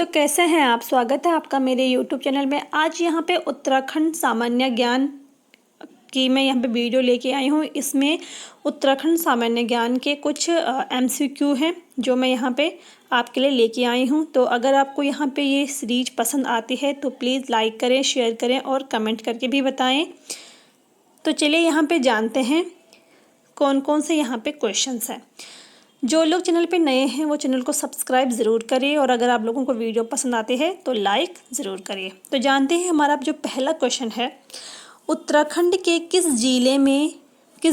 तो कैसे हैं आप। स्वागत है आपका मेरे YouTube चैनल में। आज यहाँ पे उत्तराखंड सामान्य ज्ञान की मैं यहाँ पे वीडियो लेके आई हूँ। इसमें उत्तराखंड सामान्य ज्ञान के कुछ MCQ हैं जो मैं यहाँ पे आपके लिए लेके आई हूँ। तो अगर आपको यहाँ पे ये सीरीज पसंद आती है तो प्लीज़ लाइक करें, शेयर करें और कमेंट करके भी बताएं। तो चलिए यहाँ पे जानते हैं कौन कौन से यहाँ पे क्वेश्चंस हैं। जो लोग चैनल पे नए हैं वो चैनल को सब्सक्राइब ज़रूर करिए और अगर आप लोगों को वीडियो पसंद आती है तो लाइक ज़रूर करिए। तो जानते हैं हमारा जो पहला क्वेश्चन है, उत्तराखंड के किस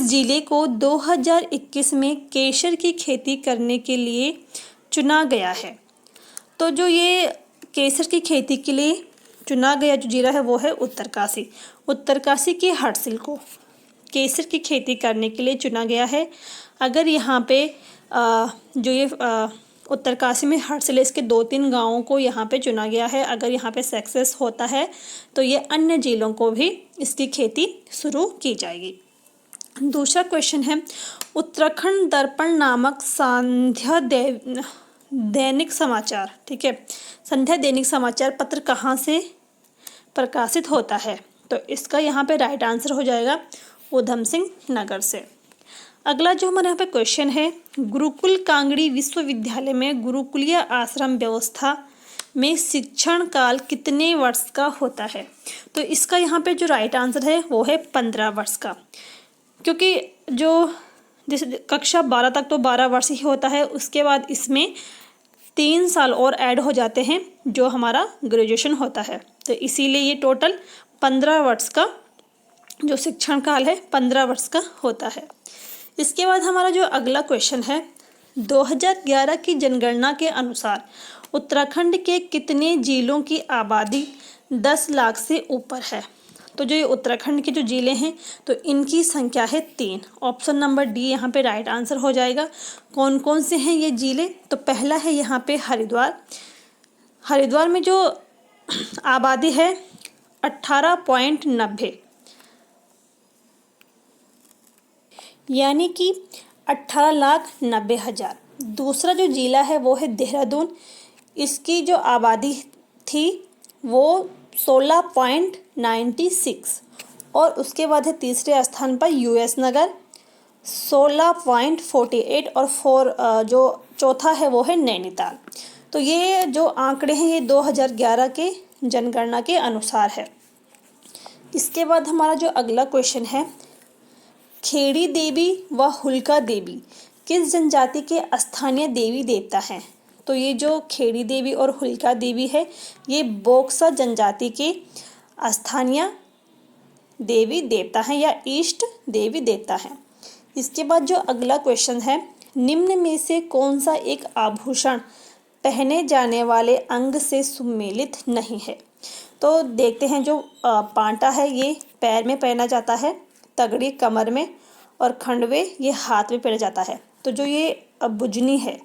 जिले को 2021 में केसर की खेती करने के लिए चुना गया है। तो जो ये केसर की खेती के लिए चुना गया जो जिला है वो है उत्तरकाशी। उत्तरकाशी के हटसिल को केसर की खेती करने के लिए चुना गया है। अगर यहाँ पे जो ये उत्तरकाशी में हटसिल इसके 2-3 गाँवों को यहाँ पे चुना गया है। अगर यहाँ पे सक्सेस होता है तो ये अन्य जिलों को भी इसकी खेती शुरू की जाएगी। दूसरा क्वेश्चन है, उत्तराखंड दर्पण नामक संध्या दैनिक समाचार, ठीक है, संध्या दैनिक समाचार पत्र कहाँ से प्रकाशित होता है। तो इसका यहाँ पे राइट आंसर हो जाएगा ऊधम सिंह नगर से। अगला जो हमारे यहाँ पे क्वेश्चन है, गुरुकुल कांगड़ी विश्वविद्यालय में गुरुकुलीय आश्रम व्यवस्था में शिक्षण काल कितने वर्ष का होता है। तो इसका यहाँ पे जो राइट आंसर है वो है 15 वर्ष का, क्योंकि जो जैसे कक्षा 12 तक तो 12 वर्ष ही होता है, उसके बाद इसमें 3 साल और ऐड हो जाते हैं जो हमारा ग्रेजुएशन होता है। तो इसीलिए ये टोटल 15 वर्ष का जो शिक्षण काल है 15 वर्ष का होता है। इसके बाद हमारा जो अगला क्वेश्चन है, 2011 की जनगणना के अनुसार उत्तराखंड के कितने जिलों की आबादी 10 लाख से ऊपर है। तो जो ये उत्तराखंड के जो जिले हैं तो इनकी संख्या है 3। ऑप्शन नंबर डी यहाँ पे राइट आंसर हो जाएगा। कौन कौन से हैं ये जिले। तो पहला है यहाँ पे हरिद्वार। हरिद्वार में जो आबादी है 18.90 यानी कि 18,90,000। दूसरा जो जिला है वो है देहरादून। इसकी जो आबादी थी वो 16.96 और उसके बाद है तीसरे स्थान पर US नगर 16.48 और जो चौथा है वो है नैनीताल। तो ये जो आंकड़े हैं ये 2011 के जनगणना के अनुसार है। इसके बाद हमारा जो अगला क्वेश्चन है, खेड़ी देवी व हुल्का देवी किस जनजाति के स्थानीय देवी देवता हैं। तो ये जो खेड़ी देवी और हुल्का देवी है ये बोक्सा जनजाति के स्थानीय देवी देवता हैं या ईष्ट देवी देवता हैं। इसके बाद जो अगला क्वेश्चन है, निम्न में से कौन सा एक आभूषण पहने जाने वाले अंग से सुमेलित नहीं है। तो देखते हैं, जो पांटा है ये पैर में पहना जाता है, तगड़ी कमर में और खंडवे ये हाथ में पहना जाता है। तो जो ये बुजनी है,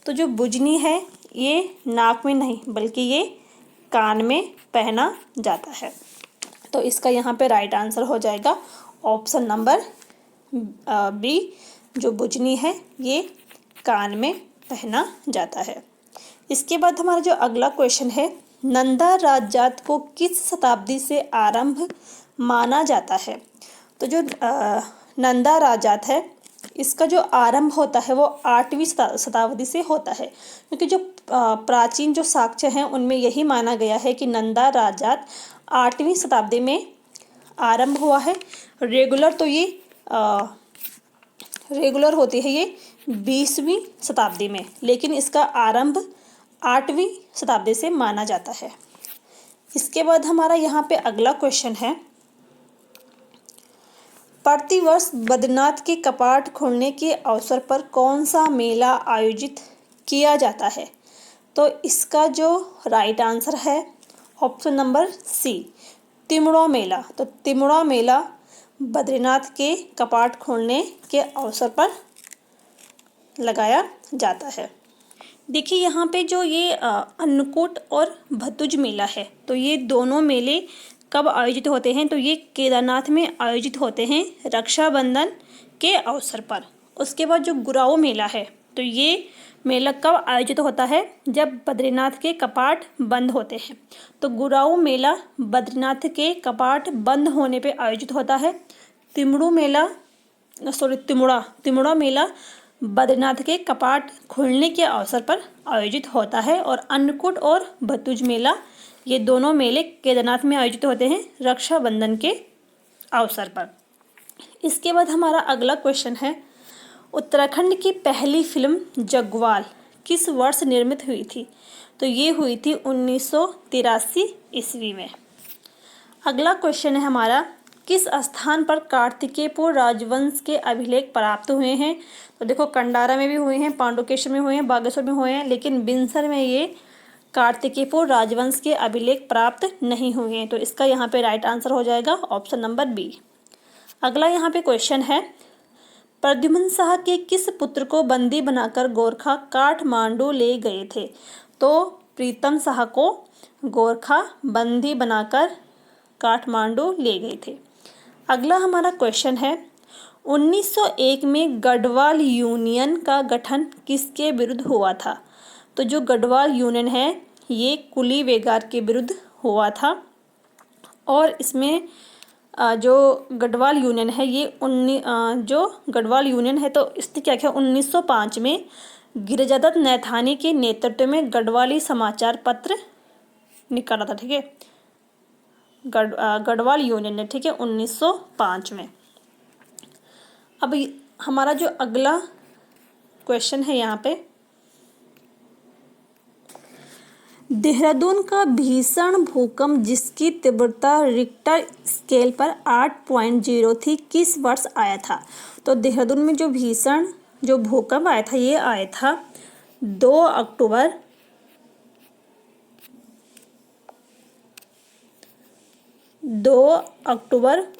तो जो बुजनी है ये नाक में नहीं बल्कि ये कान में पहना जाता है। तो इसका यहाँ पे राइट आंसर हो जाएगा ऑप्शन नंबर बी। जो बुजनी है ये कान में पहना जाता है। इसके बाद हमारा जो अगला क्वेश्चन है, नंदा राजजात को किस शताब्दी से आरंभ माना जाता है। तो जो नंदा राजजात है इसका जो आरंभ होता है वो 8वीं शताब्दी से होता है, क्योंकि जो प्राचीन जो साक्ष्य हैं उनमें यही माना गया है कि नंदा राजजात 8वीं शताब्दी में आरंभ हुआ है। रेगुलर तो ये रेगुलर होती है ये 20वीं शताब्दी में, लेकिन इसका आरंभ 8वीं शताब्दी से माना जाता है। इसके बाद हमारा यहाँ पे अगला क्वेश्चन है, प्रतिवर्ष बद्रीनाथ के कपाट खुलने के अवसर पर कौन सा मेला आयोजित किया जाता है। तो इसका जो राइट आंसर है ऑप्शन नंबर सी, तिमड़ो मेला। तो तिमड़ो मेला बद्रीनाथ के कपाट खोलने के अवसर पर लगाया जाता है। देखिए यहाँ पे जो ये अन्नकूट और भतुज मेला है तो ये दोनों मेले कब आयोजित होते हैं। तो ये केदारनाथ में आयोजित होते हैं रक्षाबंधन के अवसर पर। उसके बाद जो गुराओ मेला है तो ये मेला कब आयोजित होता है? जब बद्रीनाथ के कपाट बंद होते हैं। तो गुराऊ मेला बद्रीनाथ के कपाट बंद होने पे आयोजित होता है। तिमुड़ा मेला बद्रीनाथ के कपाट खुलने के अवसर पर आयोजित होता है। और अन्नकूट और भतुज मेला, ये दोनों मेले केदारनाथ में आयोजित होते हैं रक्षाबंधन के अवसर पर। इसके बाद हमारा अगला क्वेश्चन है, उत्तराखंड की पहली फिल्म जग्वाल किस वर्ष निर्मित हुई थी? तो ये हुई थी 1983 ईस्वी में। अगला क्वेश्चन है हमारा, किस स्थान पर कार्तिकेयपुर राजवंश के अभिलेख प्राप्त हुए हैं? तो देखो, कंडारा में भी हुए हैं, पांडुकेश्वर में हुए हैं, बागेश्वर में हुए हैं, लेकिन बिनसर में ये कार्तिकेयपुर राजवंश के अभिलेख प्राप्त नहीं हुए हैं। तो इसका यहाँ पे राइट आंसर हो जाएगा ऑप्शन नंबर बी। अगला यहाँ पे क्वेश्चन है, प्रद्युम्न शाह के किस पुत्र को बंदी बनाकर गोरखा काठमांडू ले गए थे? तो प्रीतम शाह को गोरखा बंदी बनाकर काठमांडू ले गए थे। अगला हमारा क्वेश्चन है, 1901 में गढ़वाल यूनियन का गठन किसके विरुद्ध हुआ था? तो जो गढ़वाल यूनियन है ये कुली बेगार के विरुद्ध हुआ था। और इसमें जो गढ़वाल यूनियन है ये जो गढ़वाल यूनियन है तो इसने क्या किया, 1905 में गिरिजादत्त नैथानी के नेतृत्व में गढ़वाली समाचार पत्र निकाला था। ठीक है, गढ़वाल यूनियन ने, ठीक है, 1905 में। अब हमारा जो अगला क्वेश्चन है यहाँ पे, देहरादून का भीषण भूकंप जिसकी तीव्रता रिक्टर स्केल पर 8.0 थी किस वर्ष आया था? तो देहरादून में जो भीषण भूकंप आया था ये आया था 2 अक्टूबर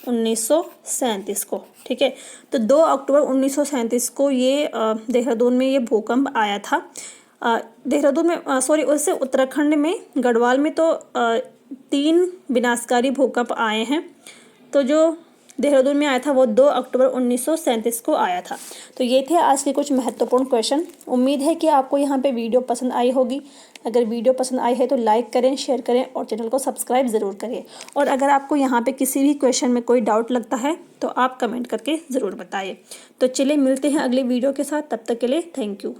1937 को। ठीक है, तो 2 अक्टूबर 1937 को ये देहरादून में ये भूकंप आया था। देहरादून में वैसे उत्तराखंड में गढ़वाल में तो 3 विनाशकारी भूकंप आए हैं। तो जो देहरादून में आया था वो 2 अक्टूबर 1937 को आया था। तो ये थे आज के कुछ महत्वपूर्ण क्वेश्चन। उम्मीद है कि आपको यहाँ पे वीडियो पसंद आई होगी। अगर वीडियो पसंद आई है तो लाइक करें, शेयर करें और चैनल को सब्सक्राइब ज़रूर करें। और अगर आपको यहाँ पे किसी भी क्वेश्चन में कोई डाउट लगता है तो आप कमेंट करके ज़रूर बताइए। तो चलिए मिलते हैं अगले वीडियो के साथ, तब तक के लिए थैंक यू।